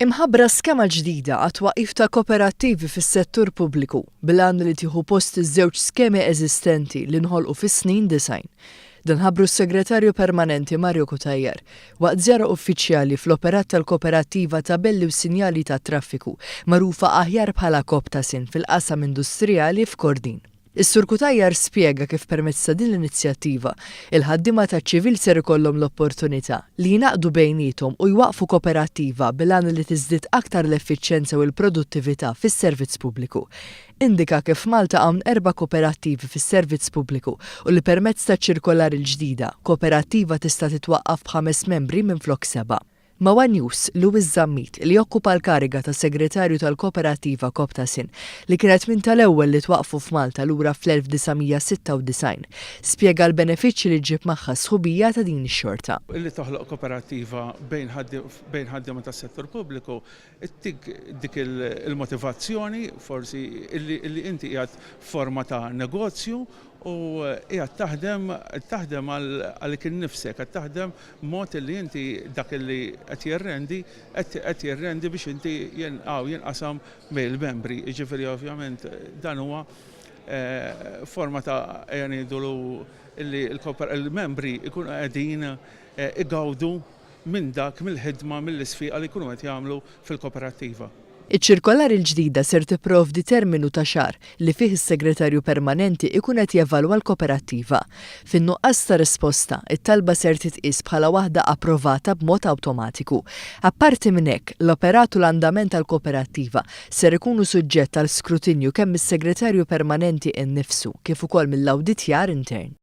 Imħabbra skema ġdida għat twaqif ta' kooperattivi fis-settur pubbliku bil-għan li tieħu post iż-żewġ skemi eżistenti li nħolqu fis-snin design. Dan ħabbru s-Segretarju Permanenti Mario Kutajjar waqt żjara uffiċjali fl-operat tal-Kooperattiva ta' Belli u Sinjali tat Traffiku magħrufa aħjar bħala Koptasin fil-qasam industrijali f'Kordin. Is-Sur Kutajjar spjega kif permezz ta' din l-inizjattiva il-ħaddiema taċ-ċivil ser ikollhom l-opportunità li jingħaqdu bejniethom u jwaqfu kooperattiva bil-għan li tiżdied aktar l-effiċjenza u l-produttività fis-servizz pubbliku. Indika kif Malta hawn 4 kooperattivi fis-servizz pubbliku u li permezz ta' ċirkolari l-ġdida kooperattiva tista' titwaqqaf b'5 membri minflok 7. Mawa News, Louis Zammit, li jokkupa l-kariga ta' segretarju tal-Kooperattiva Koptasin li kienet minn tal-ewwel li twaqfu f'Malta lura fl-1996, spjega l-benefiċċji li ġib magħha sħubija ta' din ix-xorta. Illi toħloq kooperattiva bejn ħaddiema tas-settur pubbliku ittik dik il-motivazzjoni forsi illi inti qiegħed forma ta' negozju u qiegħed taħdem għalik innifsek, qed taħdem mod illi inti dak illi qed jirrendi biex inti jinqasam mill-membri. Jiġifieri ovvjament dan huwa forma ta' ngħidulu illi il-membri jkunu qegħdin igawdu minn dak mill-ħidma mill-isfiqa li jkunu qed jagħmlu fil-kooperattiva. Iċ-ċirkolari l-ġdida ser tipprovdi terminu ta' xahar li fih is-Segretarju Permanenti ikun qed jevalwa l-kooperattiva. Fin-nuqqas ta' risposta, it-talba ser titqis bħala waħda approvata b'mod awtomatiku. Apparti minn hekk, l-operat u l-andament tal-kooperattiva ser ikunu suġġett għal skrutinju kemm mis-Segretarju Permanenti innifsu kif ukoll mill-awditjar intern.